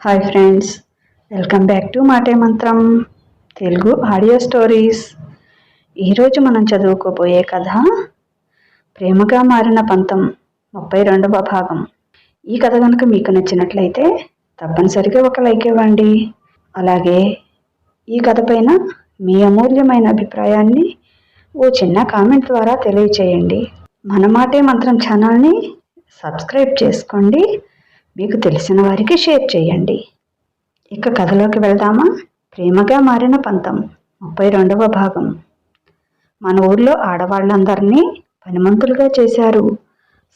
Hi friends, welcome back to మాటే మంత్రం Telugu audio stories. ఈరోజు మనం చదువుకోబోయే కథ ప్రేమగా మారిన పంతం 32వ భాగం. ఈ కథ కనుక మీకు నచ్చినట్లయితే తప్పనిసరిగా ఒక లైక్ ఇవ్వండి. అలాగే ఈ కథ పైన మీ అమూల్యమైన అభిప్రాయాన్ని ఓ చిన్న కామెంట్ ద్వారా తెలియచేయండి. మన మాటే మంత్రం ఛానల్ని సబ్స్క్రైబ్ చేసుకోండి. మీకు తెలిసిన వారికి షేర్ చేయండి. ఇక కథలోకి వెళ్దామా? ప్రేమగా మారిన పంతం 32వ భాగం. మన ఊర్లో ఆడవాళ్ళందరినీ పనిమంతులుగా చేశారు,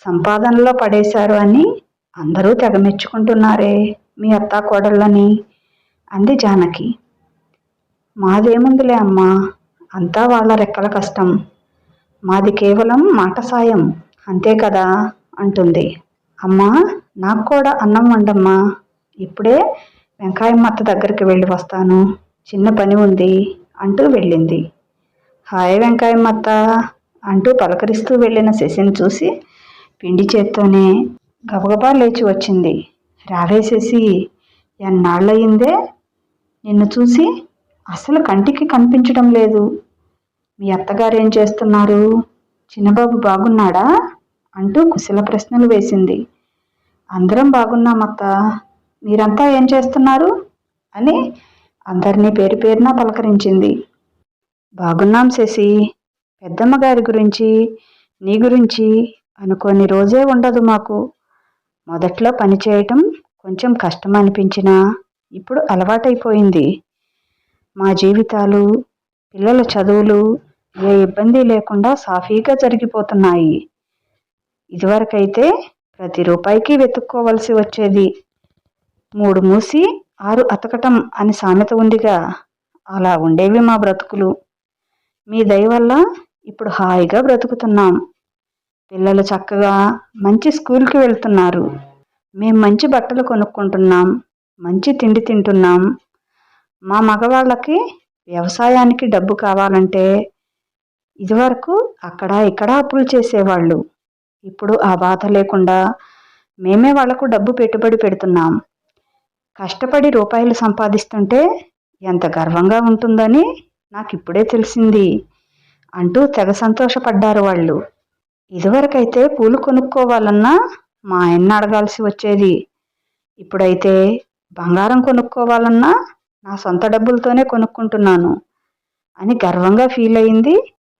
సంపాదనలో పడేశారు అని అందరూ తెగ మెచ్చుకుంటున్నారే మీ అత్తా కోడళ్ళని, అంది జానకి. మాదేముందిలే అమ్మా, అంతా వాళ్ళ రెక్కల కష్టం, మాది కేవలం మాట సాయం అంతే కదా అంటుంది. అమ్మా, నాకు కూడా అన్నం వండమ్మా, ఇప్పుడే వెంకాయమ్మత్త దగ్గరికి వెళ్ళి వస్తాను, చిన్న పని ఉంది అంటూ వెళ్ళింది. హాయ్ వెంకాయమ్మత్త అంటూ పలకరిస్తూ వెళ్ళిన శశిని చూసి పిండి చేత్తోనే గబగబా లేచి వచ్చింది. రావే శశి, ఎన్నాళ్ళయిందే నిన్ను చూసి, అసలు కంటికి కనిపించడం లేదు. మీ అత్తగారు ఏం చేస్తున్నారు? చిన్నబాబు బాగున్నాడా అంటూ కుశల ప్రశ్నలు వేసింది. అందరం బాగున్నామత్త, మీరంతా ఏం చేస్తున్నారు అని అందరినీ పేరు పేరున పలకరించింది. బాగున్నాం శశి, పెద్దమ్మ గారి గురించి నీ గురించి అనుకోని రోజే ఉండదు మాకు. మొదట్లో పని చేయటం కొంచెం కష్టం అనిపించినా ఇప్పుడు అలవాటైపోయింది. మా జీవితాలు, పిల్లల చదువులు ఏ ఇబ్బంది లేకుండా సాఫీగా జరిగిపోతున్నాయి. ఇదివరకైతే ప్రతి రూపాయికి వెతుక్కోవలసి వచ్చేది. 3 మూసి 6 అతకటం అని సామెత ఉందిగా, అలా ఉండేవి మా బ్రతుకులు. మీ దయ వల్ల ఇప్పుడు హాయిగా బ్రతుకుతున్నాం. పిల్లలు చక్కగా మంచి స్కూల్కి వెళ్తున్నారు, మేం మంచి బట్టలు కొనుక్కుంటున్నాం, మంచి తిండి తింటున్నాం. మా మగవాళ్ళకి వ్యవసాయానికి డబ్బు కావాలంటే ఇదివరకు అక్కడ ఇక్కడ అప్పులు చేసేవాళ్ళు. ఇప్పుడు ఆ బాధ లేకుండా మేమే వాళ్లకు డబ్బు పెట్టుబడి పెడుతున్నాం. కష్టపడి రూపాయలు సంపాదిస్తుంటే ఎంత గర్వంగా ఉంటుందని నాకు ఇప్పుడే తెలిసింది అంటూ తెగ సంతోషపడ్డారు వాళ్ళు. ఇదివరకైతే పూలు కొనుక్కోవాలన్నా మా ఆయన్ని అడగాల్సి వచ్చేది. ఇప్పుడైతే బంగారం కొనుక్కోవాలన్నా నా సొంత డబ్బులతోనే కొనుక్కుంటున్నాను అని గర్వంగా ఫీల్ అయింది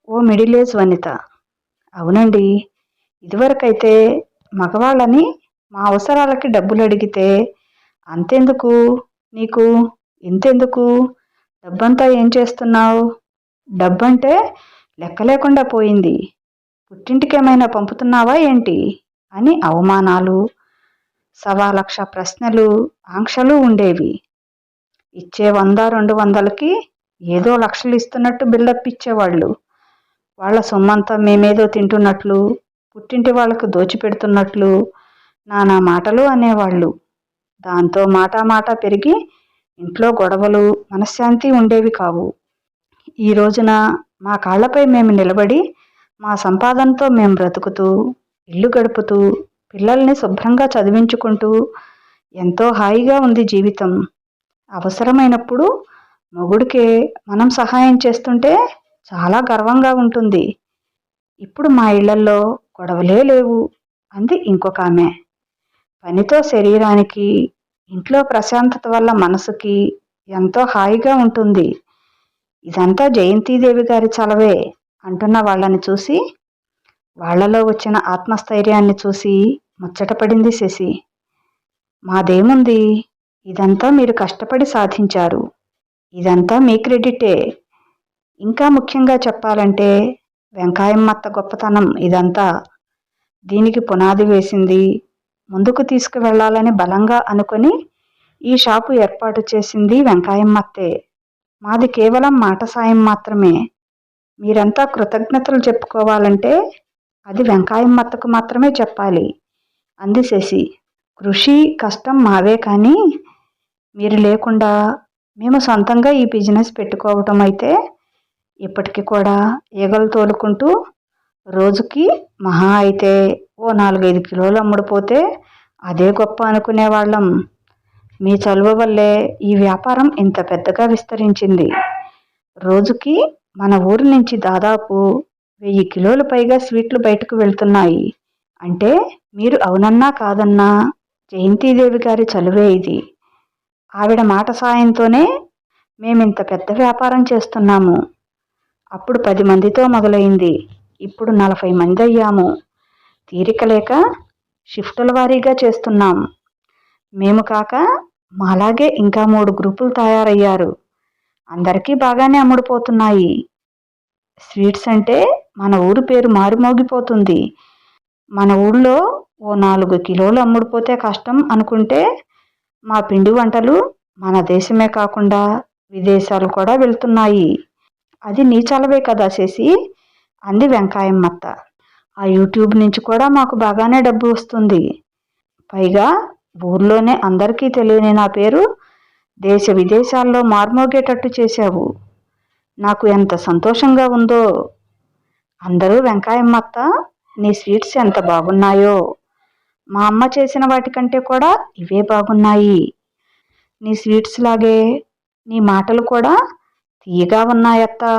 ఓ మిడిల్ ఏజ్ వనిత. అవునండి, ఇదివరకైతే మగవాళ్ళని మా అవసరాలకి డబ్బులు అడిగితే అంతెందుకు నీకు, ఇంతెందుకు, డబ్బంతా ఏం చేస్తున్నావు, డబ్బంటే లెక్క లేకుండా పోయింది, పుట్టింటికేమైనా పంపుతున్నావా ఏంటి అని అవమానాలు, 1,00,000 ప్రశ్నలు, ఆంక్షలు ఉండేవి. ఇచ్చే 100-200కి ఏదో లక్షలు ఇస్తున్నట్టు బిల్డప్ ఇచ్చేవాళ్ళు. వాళ్ళ సొమ్మంతా మేమేదో తింటున్నట్లు, పుట్టింటి వాళ్ళకు దోచిపెడుతున్నట్లు నానా మాటలు అనేవాళ్ళు. దాంతో మాట పెరిగి ఇంట్లో గొడవలు, మనశ్శాంతి ఉండేవి కావు. ఈ రోజున మా కాళ్లపై మేము నిలబడి మా సంపాదనతో మేము బ్రతుకుతూ, ఇల్లు గడుపుతూ, పిల్లల్ని శుభ్రంగా చదివించుకుంటూ ఎంతో హాయిగా ఉంది జీవితం. అవసరమైనప్పుడు మొగుడికే మనం సహాయం చేస్తుంటే చాలా గర్వంగా ఉంటుంది. ఇప్పుడు మా ఇళ్లల్లో గొడవలే లేవు అంది ఇంకొక ఆమె. పనితో శరీరానికి, ఇంట్లో ప్రశాంతత వల్ల మనసుకి ఎంతో హాయిగా ఉంటుంది. ఇదంతా జయంతిదేవి గారి చలవే అంటున్న వాళ్ళని చూసి, వాళ్లలో వచ్చిన ఆత్మస్థైర్యాన్ని చూసి ముచ్చటపడింది శశి. మాదేముంది, ఇదంతా మీరు కష్టపడి సాధించారు, ఇదంతా మీ క్రెడిటే. ఇంకా ముఖ్యంగా చెప్పాలంటే వెంకాయమ్మత్త గొప్పతనం ఇదంతా. దీనికి పునాది వేసింది, ముందుకు తీసుకువెళ్లాలని బలంగా అనుకొని ఈ షాపు ఏర్పాటు చేసింది వెంకాయమ్మత్తే. మాది కేవలం మాట సాయం మాత్రమే. మీరంతా కృతజ్ఞతలు చెప్పుకోవాలంటే అది వెంకాయమ్మత్తకు మాత్రమే చెప్పాలి అంది శశి. కృషి, కష్టం మావే, కానీ మీరు లేకుండా మేము సొంతంగా ఈ బిజినెస్ పెట్టుకోవటం అయితే ఇప్పటికి కూడా ఈగలు తోలుకుంటూ రోజుకి మహా అయితే ఓ 4-5 కిలోలు అమ్ముడుపోతే అదే గొప్ప అనుకునేవాళ్ళం. మీ చలువ వల్లే ఈ వ్యాపారం ఇంత పెద్దగా విస్తరించింది. రోజుకి మన ఊరి నుంచి దాదాపు 1000 కిలోలు పైగా స్వీట్లు బయటకు వెళ్తున్నాయి. అంటే మీరు అవునన్నా కాదన్నా జయంతిదేవి గారి చలువే ఇది. ఆవిడ మాట సాయంతోనే మేమింత పెద్ద వ్యాపారం చేస్తున్నాము. అప్పుడు 10 మందితో మొదలైంది. ఇప్పుడు 40 మంది అయ్యాము. తీరిక లేక షిఫ్టుల వారీగా చేస్తున్నాం. మేము కాక మాలాగే ఇంకా 3 గ్రూపులు తయారయ్యారు. అందరికీ బాగానే అమ్ముడుపోతున్నాయి. స్వీట్స్ అంటే మన ఊరు పేరు మారుమోగిపోతుంది. మన ఊళ్ళో ఓ 4 కిలోలు అమ్ముడుపోతే కష్టం అనుకుంటే మా పిండి వంటలు మన దేశమే కాకుండా విదేశాలు కూడా వెళ్తున్నాయి. అది నీ చలవే కదా శశి, అంది వెంకాయమ్మత్త. ఆ యూట్యూబ్ నుంచి కూడా మాకు బాగానే డబ్బు వస్తుంది. పైగా ఊర్లోనే అందరికీ తెలియని నా పేరు దేశ విదేశాల్లో మార్మోగేటట్టు చేశావు. నాకు ఎంత సంతోషంగా ఉందో. అందరూ వెంకాయమ్మత్త నీ స్వీట్స్ ఎంత బాగున్నాయో, మా అమ్మ చేసిన వాటికంటే కూడా ఇవే బాగున్నాయి. నీ స్వీట్స్ లాగే నీ మాటలు కూడా తీయగా ఉన్నాయత్తా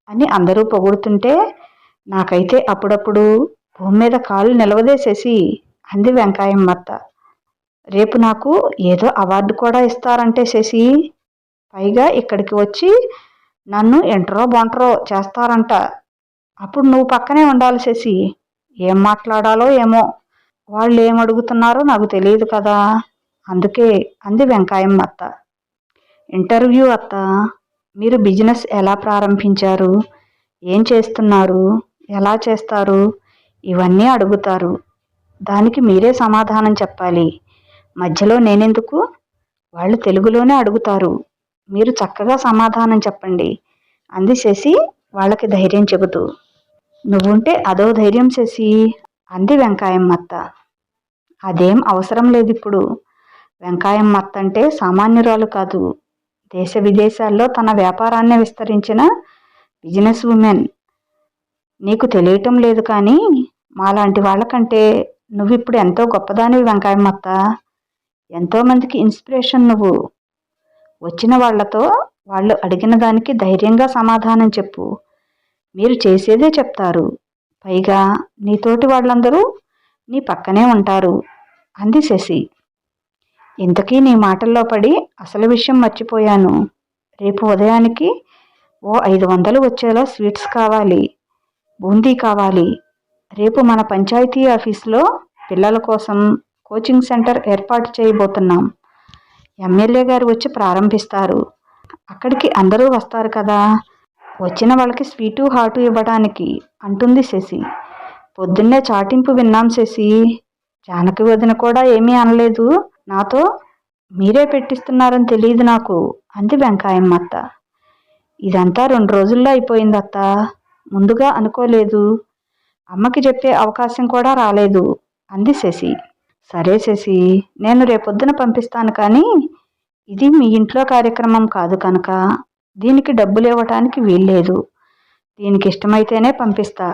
అని అందరూ పొగుడుతుంటే నాకైతే అప్పుడప్పుడు భూమి మీద కాలు నిలవదేసేసి, అంది వెంకాయమ్మత్త. రేపు నాకు ఏదో అవార్డు కూడా ఇస్తారంటే శశి, పైగా ఇక్కడికి వచ్చి నన్ను ఎంట్రో బొంట్రో చేస్తారంట. అప్పుడు నువ్వు పక్కనే ఉండాలి శశి. ఏం మాట్లాడాలో ఏమో, వాళ్ళు ఏమడుగుతున్నారో నాకు తెలియదు కదా, అందుకే, అంది వెంకాయమ్మత్త. ఇంటర్వ్యూ అత్త, మీరు బిజినెస్ ఎలా ప్రారంభించారు, ఏం చేస్తున్నారు, ఎలా చేస్తారు, ఇవన్నీ అడుగుతారు. దానికి మీరే సమాధానం చెప్పాలి. మధ్యలో నేనెందుకు? వాళ్ళు తెలుగులోనే అడుగుతారు. మీరు చక్కగా సమాధానం చెప్పండి, అంది శశి వాళ్ళకి ధైర్యం చెబుతూ. నువ్వుంటే అదో ధైర్యం శశి, అంది వెంకాయమ్మత్త. అదేం అవసరం లేదిప్పుడు. వెంకాయమ్మత్త అంటే సామాన్యురాలు కాదు. దేశ విదేశాల్లో తన వ్యాపారాన్ని విస్తరించిన బిజినెస్ ఉమెన్. నీకు తెలియటం లేదు కానీ మాలాంటి వాళ్ళకంటే నువ్విప్పుడు ఎంతో గొప్పదానివి వెంకాయమ్మత్త. ఎంతోమందికి ఇన్స్పిరేషన్ నువ్వు. వచ్చిన వాళ్లతో వాళ్ళు అడిగిన దానికి ధైర్యంగా సమాధానం చెప్పు. మీరు చేసేదే చెప్తారు. పైగా నీతోటి వాళ్ళందరూ నీ పక్కనే ఉంటారు, అంది శశి. ఇంతకీ నీ మాటల్లో పడి అసలు విషయం మర్చిపోయాను. రేపు ఉదయానికి ఓ 500 వచ్చేలా స్వీట్స్ కావాలి, బూందీ కావాలి. రేపు మన పంచాయతీ ఆఫీసులో పిల్లల కోసం కోచింగ్ సెంటర్ ఏర్పాటు చేయబోతున్నాం. ఎమ్మెల్యే గారు వచ్చి ప్రారంభిస్తారు. అక్కడికి అందరూ వస్తారు కదా, వచ్చిన వాళ్ళకి స్వీటు హాటు ఇవ్వడానికి, అంటుంది శశి. పొద్దున్నే చాటింపు విన్నాం శశి. జానకి వదిన కూడా ఏమీ అనలేదు నాతో. మీరే పెట్టిస్తున్నారని తెలియదు నాకు, అంది వెంకాయమ్మత్త. ఇదంతా 2 రోజుల్లో అయిపోయిందత్త. ముందుగా అనుకోలేదు. అమ్మకి చెప్పే అవకాశం కూడా రాలేదు, అంది శశి. సరే శశి, నేను రేపొద్దున పంపిస్తాను కానీ ఇది మీ ఇంట్లో కార్యక్రమం కాదు కనుక దీనికి డబ్బులు ఇవ్వటానికి వీల్లేదు. దీనికి ఇష్టమైతేనే పంపిస్తా,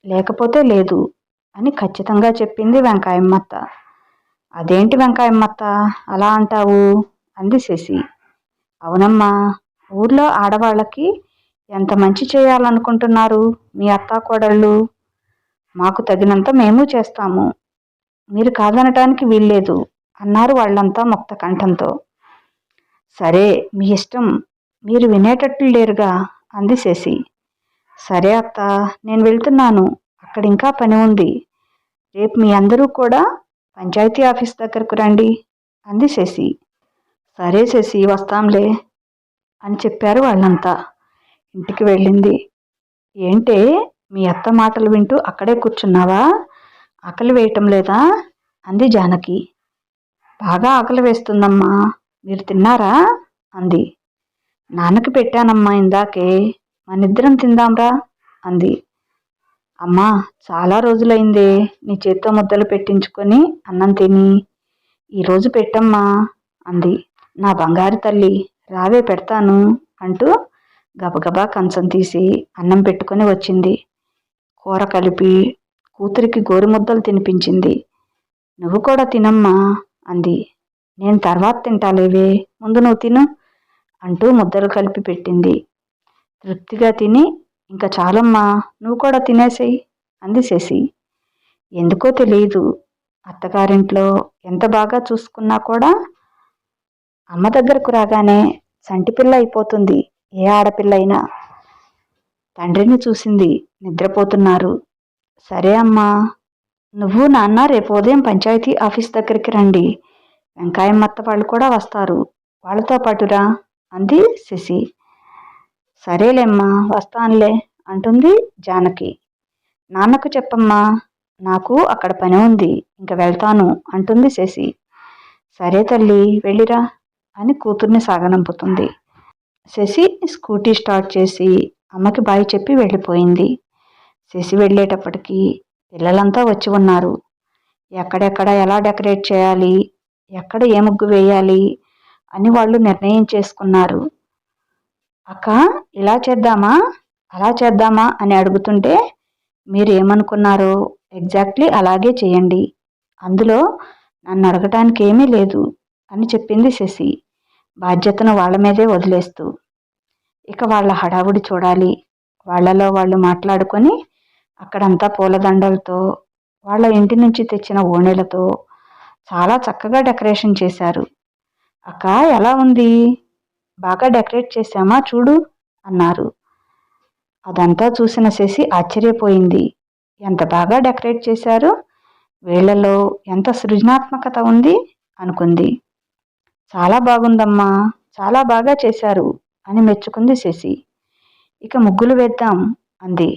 లేకపోతే లేదు, అని ఖచ్చితంగా చెప్పింది వెంకాయమ్మత్త. అదేంటి వెంకాయమ్మత్త అలా అంటావు, అంది శశి. అవునమ్మా, ఊర్లో ఆడవాళ్ళకి ఎంత మంచి చేయాలనుకుంటున్నారు మీ అత్తాకోడళ్ళు. మాకు తగినంత మేము చేస్తాము, మీరు కాదనటానికి వీల్లేదు, అన్నారు వాళ్ళంతా ముక్త కంఠంతో. సరే మీ ఇష్టం, మీరు వినేటట్లు లేరుగా, అంది శశి. సరే అత్త, నేను వెళ్తున్నాను, అక్కడింకా పని ఉంది. రేపు మీ అందరూ కూడా పంచాయతీ ఆఫీస్ దగ్గరకు రండి, అంది శశి. సరే శశి, వస్తాంలే, అని చెప్పారు వాళ్ళంతా. ఇంటికి వెళ్ళింది. ఏంటే మీ అత్త మాటలు వింటూ అక్కడే కూర్చున్నావా, ఆకలి వేయటం లేదా, అంది జానకి. బాగా ఆకలి వేస్తుందమ్మా, మీరు తిన్నారా, అంది. నాన్నకి పెట్టానమ్మా ఇందాకే, మనిద్దరం తిందాంరా, అంది. అమ్మా, చాలా రోజులైందే నీ చేత్తో ముద్దలు పెట్టించుకొని అన్నం తిని, ఈరోజు పెట్టమ్మా, అంది. నా బంగారు తల్లి, రావే పెడతాను, అంటూ గబగబా కంచం తీసి అన్నం పెట్టుకొని వచ్చింది. కూర కలిపి కూతురికి గోరుముద్దలు తినిపించింది. నువ్వు కూడా తినమ్మా, అంది. నేను తర్వాత తింటాలేవే, ముందు నువ్వు తిను అంటూ ముద్దలు కలిపి పెట్టింది. తృప్తిగా తిని, ఇంకా చాలమ్మా, నువ్వు కూడా తినేసేయి అంది శశి. ఎందుకో తెలియదు, అత్తగారింట్లో ఎంత బాగా చూసుకున్నా కూడా అమ్మ దగ్గరకు రాగానే సంటిపిల్ల అయిపోతుంది ఏ ఆడపిల్ల అయినా. తండ్రిని చూసింది, నిద్రపోతున్నారు. సరే అమ్మా, నువ్వు నాన్న రేపు ఉదయం పంచాయతీ ఆఫీస్ దగ్గరికి రండి, వెంకాయమ్మత్త వాళ్ళు కూడా వస్తారు, వాళ్ళతో పాటురా అంది శశి. సరేలేమ్మా, వస్తానులే అంటుంది జానకి. నాన్నకు చెప్పమ్మా, నాకు అక్కడ పని ఉంది, ఇంక వెళ్తాను అంటుంది శశి. సరే తల్లి, వెళ్ళిరా అని కూతుర్ని సాగనంపుతుంది. శశి స్కూటీ స్టార్ట్ చేసి అమ్మకి బాయ్ చెప్పి వెళ్ళిపోయింది. శశి వెళ్ళేటప్పటికి పిల్లలంతా వచ్చి ఉన్నారు. ఎక్కడెక్కడ ఎలా డెకరేట్ చేయాలి, ఎక్కడ ఏ ముగ్గు వేయాలి అని వాళ్ళు నిర్ణయం చేసుకున్నారు. అక్క, ఇలా చేద్దామా అలా చేద్దామా అని అడుగుతుంటే, మీరు ఏమనుకున్నారో ఎగ్జాక్ట్లీ అలాగే చేయండి, అందులో నన్ను అడగటానికి ఏమీ లేదు అని చెప్పింది శశి, బాధ్యతను వాళ్ళ మీదే వదిలేస్తూ. ఇక వాళ్ళ హడావుడి చూడాలి. వాళ్లలో వాళ్ళు మాట్లాడుకొని అక్కడంతా పూలదండలతో, వాళ్ళ ఇంటి నుంచి తెచ్చిన ఓణెలతో చాలా చక్కగా డెకరేషన్ చేశారు. అక్క, ఎలా ఉంది, బాగా డెకరేట్ చేశామా చూడు అన్నారు. అదంతా చూసిన శశి ఆశ్చర్యపోయింది. ఎంత బాగా డెకరేట్ చేశారు, వీళ్లలో ఎంత సృజనాత్మకత ఉంది అనుకుంది. చాలా బాగుందమ్మా, చాలా బాగా చేశారు అని మెచ్చుకుంది శశి. ఇక ముగ్గులు వేద్దాం అంది.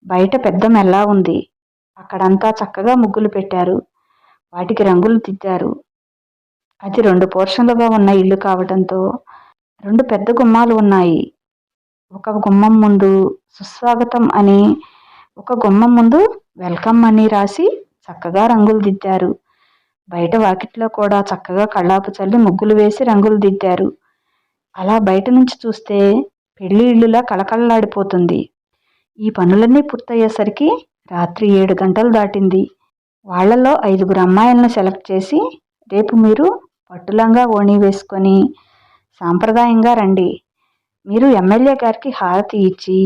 బయట పెద్ద మెల్లా ఉంది, అక్కడంతా చక్కగా ముగ్గులు పెట్టారు, వాటికి రంగులు దిద్దారు. అది 2 పోర్షన్లుగా ఉన్న ఇల్లు కావడంతో 2 పెద్ద గుమ్మాలు ఉన్నాయి. ఒక గుమ్మం ముందు సుస్వాగతం అని, ఒక గుమ్మం ముందు వెల్కమ్ అని రాసి చక్కగా రంగులు దిద్దారు. బయట వాకిట్లో కూడా చక్కగా కళ్ళాపు చల్లి ముగ్గులు వేసి రంగులు దిద్దారు. అలా బయట నుంచి చూస్తే పెళ్లి ఇల్లులా కళకళలాడిపోతుంది. ఈ పనులన్నీ పూర్తయ్యేసరికి రాత్రి 7 గంటలు దాటింది. వాళ్లలో 5 అమ్మాయిలను సెలెక్ట్ చేసి, రేపు మీరు పట్టులంగా ఓణి వేసుకొని సాంప్రదాయంగా రండి, మీరు ఎమ్మెల్యే గారికి హారతి ఇచ్చి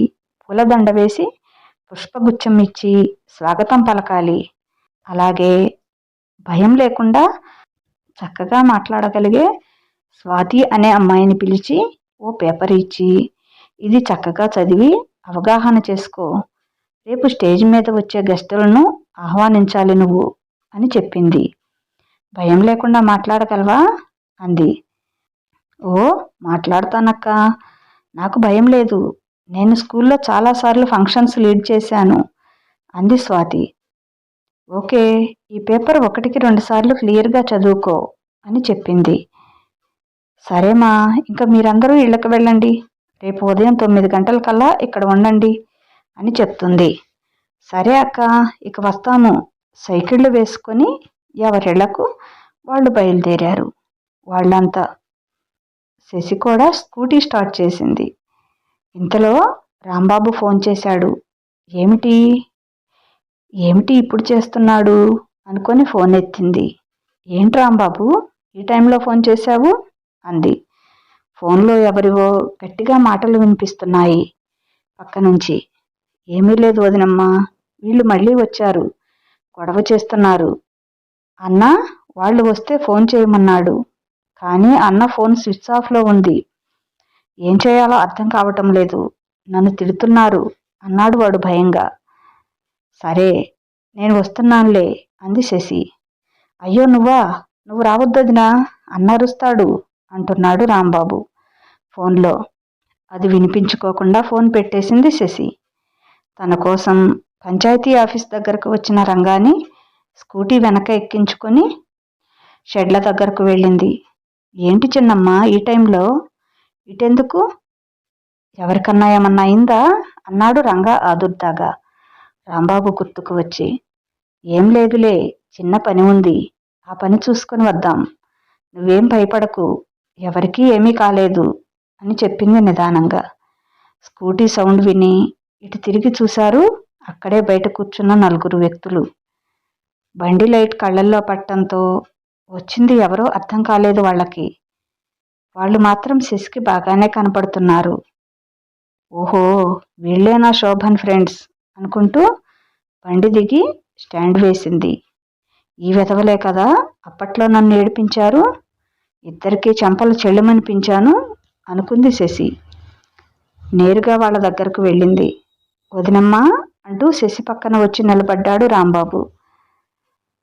పూలదండ వేసి పుష్పగుచ్చం ఇచ్చి స్వాగతం పలకాలి. అలాగే భయం లేకుండా చక్కగా మాట్లాడగలిగే స్వాతి అనే అమ్మాయిని పిలిచి ఓ పేపర్ ఇచ్చి, ఇది చక్కగా చదివి అవగాహన చేసుకో, రేపు స్టేజ్ మీద వచ్చే గెస్టులను ఆహ్వానించాలి నువ్వు అని చెప్పింది. భయం లేకుండా మాట్లాడగలవా అంది. ఓ, మాట్లాడతానక్క, నాకు భయం లేదు, నేను స్కూల్లో చాలాసార్లు ఫంక్షన్స్ లీడ్ చేశాను అంది స్వాతి. ఓకే, ఈ పేపర్ 1కి 2 సార్లు క్లియర్గా చదువుకో అని చెప్పింది. సరేమా, ఇంకా మీరందరూ ఇళ్ళకి వెళ్ళండి, రేపు ఉదయం 9 గంటలకల్లా ఇక్కడ ఉండండి అని చెప్తుంది. సరే అక్క, ఇక వస్తాము, సైకిళ్ళు వేసుకొని ఎవరిళ్లకు వాళ్ళు బయలుదేరారు. వాళ్ళంతా. శశి కూడా స్కూటీ స్టార్ట్ చేసింది. ఇంతలో రాంబాబు ఫోన్ చేశాడు. ఏమిటి ఏమిటి ఇప్పుడు చేస్తున్నాడు అనుకొని ఫోన్ ఎత్తింది. ఏంటి రాంబాబు, ఈ టైంలో ఫోన్ చేశావు అంది. ఫోన్లో ఎవరివో గట్టిగా మాటలు వినిపిస్తున్నాయి పక్క నుంచి. ఏమీ లేదు వదినమ్మా, వీళ్ళు మళ్ళీ వచ్చారు, గొడవ చేస్తున్నారు. అన్న వాళ్ళు వస్తే ఫోన్ చేయమన్నాడు, కానీ అన్న ఫోన్ స్విచ్ ఆఫ్లో ఉంది, ఏం చేయాలో అర్థం కావటం లేదు, నన్ను తిడుతున్నారు అన్నాడు వాడు భయంగా. సరే, నేను వస్తున్నానులే అంది శశి. అయ్యో నువ్వా, నువ్వు రావద్దొదినా, అన్న అరుస్తాడు అంటున్నాడు రాంబాబు ఫోన్లో. అది వినిపించుకోకుండా ఫోన్ పెట్టేసింది శశి. తన కోసం పంచాయతీ ఆఫీస్ దగ్గరకు వచ్చిన రంగాని స్కూటీ వెనక ఎక్కించుకొని షెడ్ల దగ్గరకు వెళ్ళింది. ఏంటి చిన్నమ్మ ఈ టైంలో, ఇటెందుకు, ఎవరికన్నా ఏమన్నా అయిందా అన్నాడు రంగా ఆదుర్దాగా. రాంబాబు గుర్తుకు వచ్చి, ఏం లేదులే, చిన్న పని ఉంది, ఆ పని చూసుకొని వద్దాం, నువ్వేం భయపడకు, ఎవరికీ ఏమీ కాలేదు అని చెప్పింది నిదానంగా. స్కూటీ సౌండ్ విని ఇటు తిరిగి చూశారు. అక్కడే బయట కూర్చున్న 4 వ్యక్తులు. బండి లైట్ కళ్ళల్లో పట్టంతో వచ్చింది ఎవరో అర్థం కాలేదు వాళ్ళకి. వాళ్ళు మాత్రం శశికి బాగానే కనపడుతున్నారు. ఓహో, వీళ్ళేనా శోభన్ ఫ్రెండ్స్ అనుకుంటూ బండి దిగి స్టాండ్ వేసింది. ఈ వెధవలే కదా అప్పట్లో నన్ను ఏడిపించారు, ఇద్దరికీ చెంపలు చెళ్ళుమనిపించాను అనుకుంది శశి. నేరుగా వాళ్ళ దగ్గరకు వెళ్ళింది. వదినమ్మా అంటూ శశి పక్కన వచ్చి నిలబడ్డాడు రాంబాబు.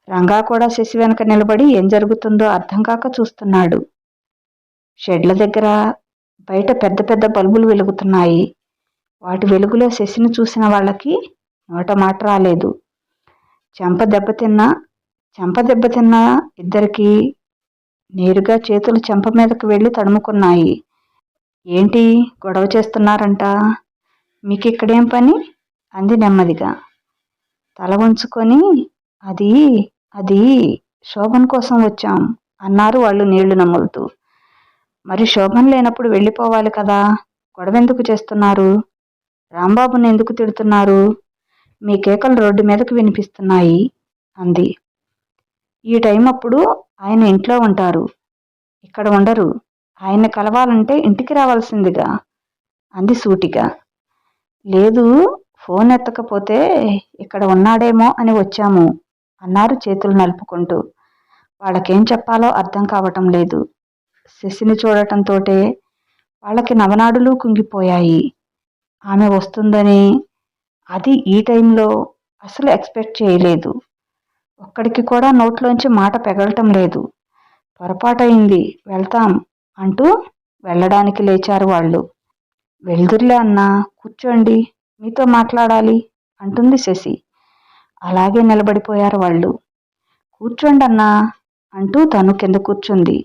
రంగా కూడా శశి వెనక నిలబడి ఏం జరుగుతుందో అర్థం కాక చూస్తున్నాడు. షెడ్ల దగ్గర బయట పెద్ద పెద్ద బల్బులు వెలుగుతున్నాయి. వాటి వెలుగులో శశిని చూసిన వాళ్ళకి నోట మాట రాలేదు. చెంప దెబ్బతిన్న ఇద్దరికీ నేరుగా చేతులు చెంప మీదకు వెళ్ళి తడుముకున్నాయి. ఏంటి గొడవ చేస్తున్నారంట? మీకిక్కడేం పని? అంది నెమ్మదిగా. తల ఉంచుకొని అది అది శోభన్ కోసం వచ్చాం అన్నారు వాళ్ళు నీళ్లు నములుతూ. మరి శోభన్ లేనప్పుడు వెళ్ళిపోవాలి కదా, గొడవెందుకు చేస్తున్నారు? రాంబాబుని ఎందుకు తిడుతున్నారు? మీ కేకలు రోడ్డు మీదకు వినిపిస్తున్నాయి అంది. ఈ టైం అప్పుడు ఆయన ఇంట్లో ఉంటారు, ఇక్కడ ఉండరు. ఆయన్ని కలవాలంటే ఇంటికి రావాల్సిందిగా అంది సూటిగా. లేదు, ఫోన్ ఎత్తకపోతే ఇక్కడ ఉన్నాడేమో అని వచ్చాము అన్నారు చేతులు నలుపుకుంటూ. వాళ్ళకేం చెప్పాలో అర్థం కావటం లేదు. శశిని చూడటంతోటే వాళ్ళకి నవనాడులు కుంగిపోయాయి. ఆమె వస్తుందని అది ఈ టైంలో అసలు ఎక్స్పెక్ట్ చేయలేదు. ఒక్కడికి కూడా నోట్లోంచి మాట పెగలటం లేదు. పొరపాటయింది, వెళ్తాం అంటూ వెళ్ళడానికి లేచారు వాళ్ళు. వెళ్దుర్లే అన్నా, కూర్చోండి, మీతో మాట్లాడాలి అంటుంది శశి. అలాగే నిలబడిపోయారు వాళ్ళు. కూర్చోండి అన్నా అంటూ తను కింద కూర్చుంది.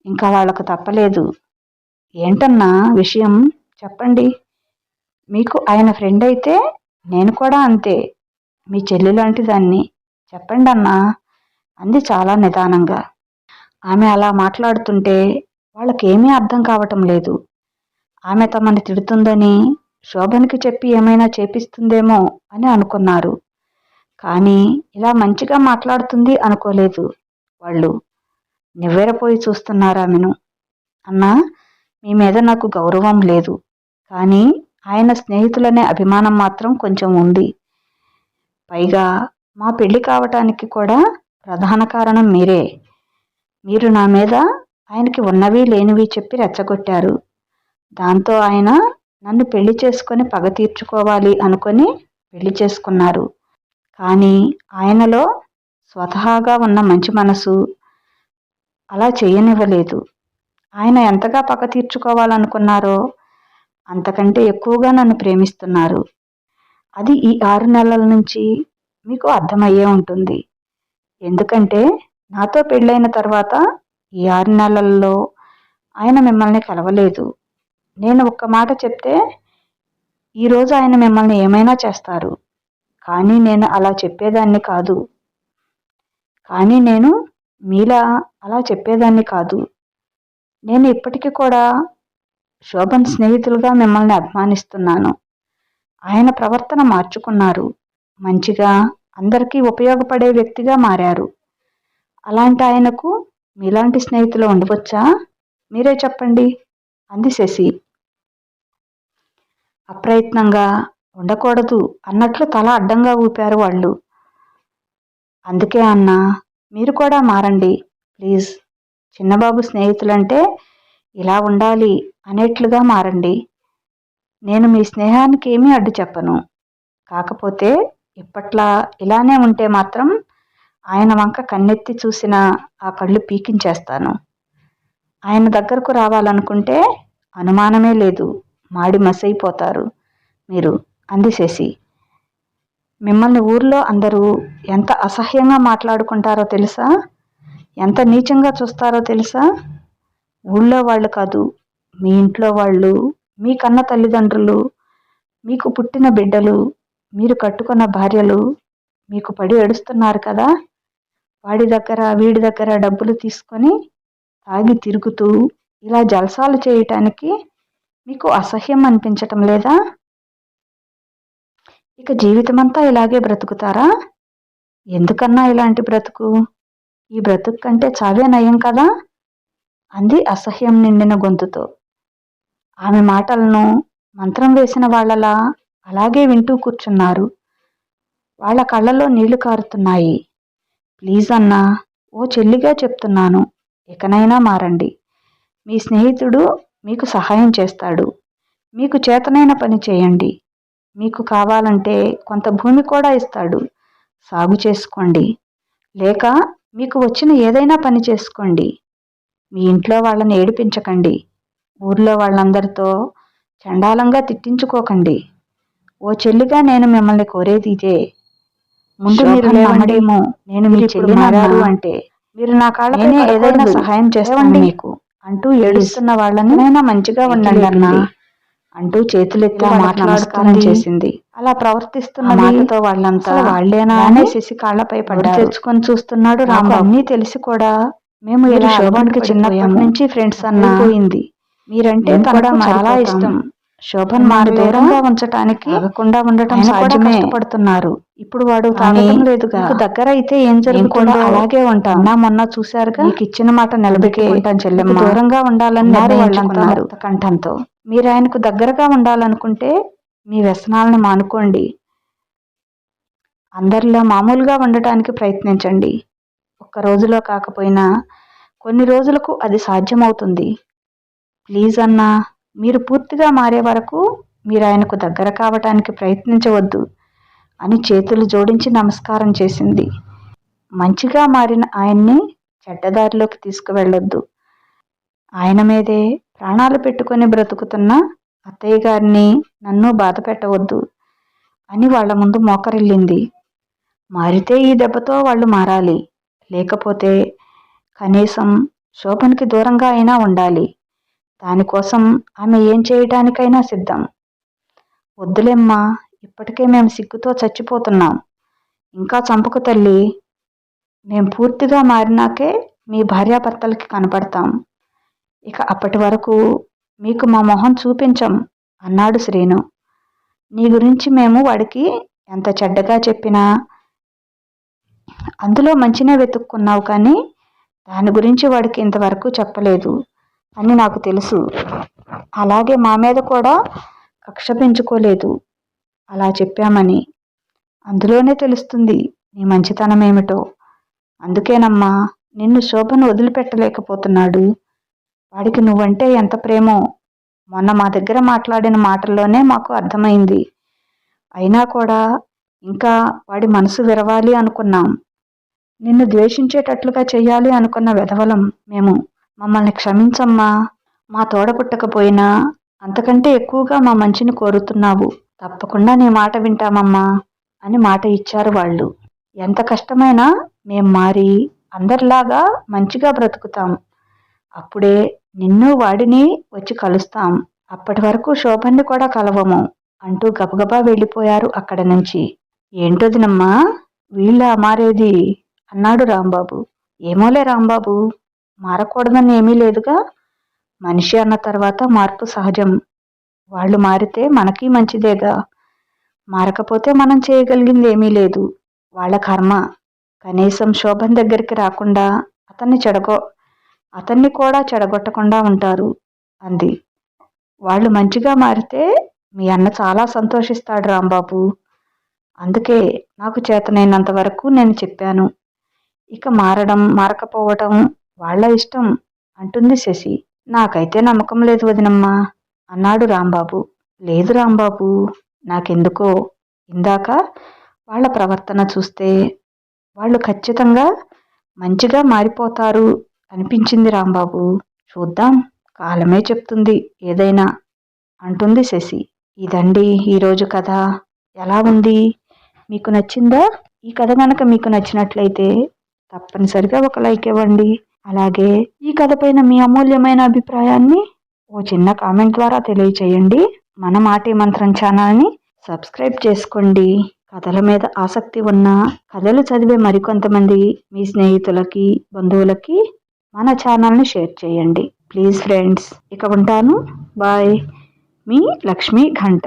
ఇంకా వాళ్లకు తప్పలేదు. ఏంటన్నా విషయం చెప్పండి. మీకు ఆయన ఫ్రెండ్ అయితే నేను కూడా అంతే, మీ చెల్లి లాంటి దాన్ని. చెప్పండి అన్నా అంది చాలా నిదానంగా. ఆమె అలా మాట్లాడుతుంటే వాళ్ళకేమీ అర్థం కావటం లేదు. ఆమె తమని తిడుతుందని, శోభన్కి చెప్పి ఏమైనా చేపిస్తుందేమో అని అనుకున్నారు. కానీ ఇలా మంచిగా మాట్లాడుతుంది అనుకోలేదు వాళ్ళు. నివ్వెరపోయి చూస్తున్నారు ఆమెను. అన్నా, మీ మీద నాకు గౌరవం లేదు, కానీ ఆయన స్నేహితులనే అభిమానం మాత్రం కొంచెం ఉంది. పైగా మా పెళ్లి కావటానికి కూడా ప్రధాన కారణం మీరే. మీరు నా మీద ఆయనకి ఉన్నవి లేనివి చెప్పి రెచ్చగొట్టారు. దాంతో ఆయన నన్ను పెళ్లి చేసుకొని పగ తీర్చుకోవాలి అనుకొని పెళ్లి చేసుకున్నారు. కానీ ఆయనలో స్వతహాగా ఉన్న మంచి మనసు అలా చేయనివ్వలేదు. ఆయన ఎంతగా పగ తీర్చుకోవాలనుకున్నారో అంతకంటే ఎక్కువగా నన్ను ప్రేమిస్తున్నారు. అది ఈ 6 నెలల నుంచి మీకు అర్థమయ్యే ఉంటుంది. ఎందుకంటే నాతో పెళ్ళైన తర్వాత ఈ 6 నెలల్లో ఆయన మిమ్మల్ని కలవలేదు. నేను ఒక్క మాట చెప్తే ఈరోజు ఆయన మిమ్మల్ని ఏమైనా చేస్తారు. కానీ నేను అలా చెప్పేదాన్ని కాదు. నేను ఇప్పటికీ కూడా శోభన్ స్నేహితులుగా మిమ్మల్ని అభిమానిస్తున్నాను. ఆయన ప్రవర్తన మార్చుకున్నారు. మంచిగా అందరికీ ఉపయోగపడే వ్యక్తిగా మారారు. అలాంటి ఆయనకు మీలాంటి స్నేహితులు ఉండవచ్చా? మీరే చెప్పండి అంది శశి. అప్రయత్నంగా ఉండకూడదు అన్నట్లు తల అడ్డంగా ఊపారు వాళ్ళు. అందుకే అన్నా, మీరు కూడా మారండి ప్లీజ్. చిన్నబాబు స్నేహితులంటే ఇలా ఉండాలి అనేట్లుగా మారండి. నేను మీ స్నేహానికి ఏమీ అడ్డు చెప్పను. కాకపోతే ఇప్పట్లా ఇలానే ఉంటే మాత్రం ఆయన వంక కన్నెత్తి చూసిన ఆ కళ్ళు పీకించేస్తాను. ఆయన దగ్గరకు రావాలనుకుంటే అనుమానమే లేదు, మాడి మసైపోతారు మీరు అంది శశి. మిమ్మల్ని ఊర్లో అందరూ ఎంత అసహ్యంగా మాట్లాడుకుంటారో తెలుసా? ఎంత నీచంగా చూస్తారో తెలుసా? ఊళ్ళో వాళ్ళు కాదు, మీ ఇంట్లో వాళ్ళు, మీ కన్న తల్లిదండ్రులు, మీకు పుట్టిన బిడ్డలు, మీరు కట్టుకున్న భార్యలు మీకు పడి ఏడుస్తున్నారు కదా. వాడి దగ్గర వీడి దగ్గర డబ్బులు తీసుకొని తాగి తిరుగుతూ ఇలా జల్సాలు చేయటానికి మీకు అసహ్యం అనిపించటం లేదా? ఇక జీవితమంతా ఇలాగే బ్రతుకుతారా? ఎందుకన్నా ఇలాంటి బ్రతుకు? ఈ బ్రతుకు కంటే చావే నయం కదా అంది అసహ్యం నిండిన గొంతుతో. ఆమె మాటలను మంత్రం వేసిన వాళ్లలా అలాగే వింటూ కూర్చున్నారు. వాళ్ల కళ్ళలో నీళ్లు కారుతున్నాయి. ప్లీజ్ అన్నా, ఓ చెల్లిగా చెప్తున్నాను, ఇకనైనా మారండి. మీ స్నేహితుడు మీకు సహాయం చేస్తాడు. మీకు చేతనైన పని చేయండి. మీకు కావాలంటే కొంత భూమి కూడా ఇస్తాడు. సాగు చేసుకోండి. లేక మీకు వచ్చిన ఏదైనా పని చేసుకోండి. మీ ఇంట్లో వాళ్ళని ఏడిపించకండి. ఊర్లో వాళ్ళందరితో చండాలంగా తిట్టించుకోకండి. ఓ చెల్లిగా నేను మిమ్మల్ని కోరేది ఇదే. ముందు మీరు లేవండేమో, నేను మీ చెల్లి మారారు అంటే మీరు నా కాళ్ళపై ఏదైనా సహాయం చేస్తాను మీకు అంటూ ఏడుస్తున్న వాళ్ళని మంచిగా ఉండండి అన్నా అంటూ చేతులెత్తి నమస్కారం చేసింది. అలా ప్రవర్తిస్తున్న మాటతో వాళ్ళంతా వాళ్లేనా అనే శశి కాళ్లపై పడ్డారు. తెచ్చుకొని చూస్తున్నాడు రాంబాబు. అన్నీ తెలిసి కూడా మేము ఇలా శోభన్కి చిన్నప్పటి నుంచి ఫ్రెండ్స్ అన్నా పోయింది. మీరంటే తనకు చాలా ఇష్టం. శోభన్ మాకు దూరంగా ఉంచటానికి తాగకుండా ఉండటం సాధ్యమే. కష్టపడుతున్నారు. ఇప్పుడు వాడు తాగటం లేదుగా. దగ్గర అయితే ఏం జరుగుతుందో అలాగే ఉంటాం. మొన్న చూశారుగా, మీకు ఇచ్చిన మాట నిలబెట్టుకుంటాను చెల్లెమ్మ. దూరంగా ఉండాలని నిర్ణయించుకున్నారు కంఠంతో. మీరు ఆయనకు దగ్గరగా ఉండాలనుకుంటే మీ వ్యసనాలను మానుకోండి. అందరిలో మామూలుగా ఉండటానికి ప్రయత్నించండి. ఒక్క రోజులో కాకపోయినా కొన్ని రోజులకు అది సాధ్యమవుతుంది. ప్లీజ్ అన్నా, మీరు పూర్తిగా మారే వరకు మీరు ఆయనకు దగ్గర కావటానికి ప్రయత్నించవద్దు అని చేతులు జోడించి నమస్కారం చేసింది. మంచిగా మారిన ఆయన్ని చెడ్డదారిలోకి తీసుకువెళ్ళొద్దు. ఆయన మీదే ప్రాణాలు పెట్టుకొని బ్రతుకుతున్న అత్తయ్య గారిని నన్ను బాధ పెట్టవద్దు అని వాళ్ల ముందు మోకరిల్లింది. మారితే ఈ దెబ్బతో వాళ్ళు మారాలి. లేకపోతే కనీసం శోభన్కి దూరంగా అయినా ఉండాలి. దానికోసం ఆమె ఏం చేయటానికైనా సిద్ధం. వద్దులేమ్మా, ఇప్పటికే మేము సిగ్గుతో చచ్చిపోతున్నాం. ఇంకా చంపకు తల్లి. మేం పూర్తిగా మారినాకే మీ భార్యాభర్తలకి కనపడతాం. ఇక అప్పటి వరకు మీకు మా మొహం చూపించం అన్నాడు శ్రీను. నీ గురించి మేము వాడికి ఎంత చెడ్డగా చెప్పినా అందులో మంచినే వెతుక్కున్నావు, కానీ దాని గురించి వాడికి ఇంతవరకు చెప్పలేదు అని నాకు తెలుసు. అలాగే మా మీద కూడా కక్ష పెంచుకోలేదు అలా చెప్పామని. అందులోనే తెలుస్తుంది నీ మంచితనం ఏమిటో. అందుకేనమ్మా నిన్ను శోభను వదిలిపెట్టలేకపోతున్నాడు. వాడికి నువ్వంటే ఎంత ప్రేమో మొన్న మా దగ్గర మాట్లాడిన మాటల్లోనే మాకు అర్థమైంది. అయినా కూడా ఇంకా వాడి మనసు విరవాలి అనుకున్నాం. నిన్ను ద్వేషించేటట్లుగా చెయ్యాలి అనుకున్న వెధవలం మేము. మమ్మల్ని క్షమించమ్మా. మా తోడ పుట్టకపోయినా అంతకంటే ఎక్కువగా మా మంచిని కోరుతున్నావు. తప్పకుండా నీ మాట వింటామమ్మా అని మాట ఇచ్చారు వాళ్ళు. ఎంత కష్టమైనా మేం మారి అందరిలాగా మంచిగా బ్రతుకుతాం. అప్పుడే నిన్ను వాడిని వచ్చి కలుస్తాం. అప్పటి వరకు శోభన్ని కూడా కలవము అంటూ గబగబా వెళ్ళిపోయారు అక్కడి నుంచి. ఏంటోదినమ్మా వీళ్ళ మారేది అన్నాడు రాంబాబు. ఏమోలే రాంబాబు, మారకూడదని ఏమీ లేదుగా. మనిషి అన్న తర్వాత మార్పు సహజం. వాళ్ళు మారితే మనకి మంచిదేగా. మారకపోతే మనం చేయగలిగింది ఏమీ లేదు. వాళ్ళ కర్మ. కనీసం శోభన్ దగ్గరికి రాకుండా అతన్ని కూడా చెడగొట్టకుండా ఉంటారు అంది. వాళ్ళు మంచిగా మారితే మీ అన్న చాలా సంతోషిస్తాడు రాంబాబు. అందుకే నాకు చేతనైనంత వరకు నేను చెప్పాను. ఇక మారకపోవటం వాళ్ళ ఇష్టం అంటుంది శశి. నాకైతే నమ్మకం లేదు వదినమ్మా అన్నాడు రాంబాబు. లేదు రాంబాబు, నాకెందుకో ఇందాక వాళ్ళ ప్రవర్తన చూస్తే వాళ్ళు ఖచ్చితంగా మంచిగా మారిపోతారు అనిపించింది రాంబాబు. చూద్దాం, కాలమే చెప్తుంది ఏదైనా అంటుంది శశి. ఇదండి ఈరోజు కథ. ఎలా ఉంది? మీకు నచ్చిందా? ఈ కథ కనుక మీకు నచ్చినట్లయితే తప్పనిసరిగా ఒక లైక్ ఇవ్వండి. అలాగే ఈ కథ పైన మీ అమూల్యమైన అభిప్రాయాన్ని ఓ చిన్న కామెంట్ ద్వారా తెలియచేయండి. మన మాటే మంత్రం ఛానల్ని సబ్స్క్రైబ్ చేసుకోండి. కథల మీద ఆసక్తి ఉన్న, కథలు చదివే మరికొంతమంది మీ స్నేహితులకి, బంధువులకి మన ఛానల్ని షేర్ చేయండి ప్లీజ్ ఫ్రెండ్స్. ఇక ఉంటాను. బాయ్. మీ లక్ష్మీ ఘంట.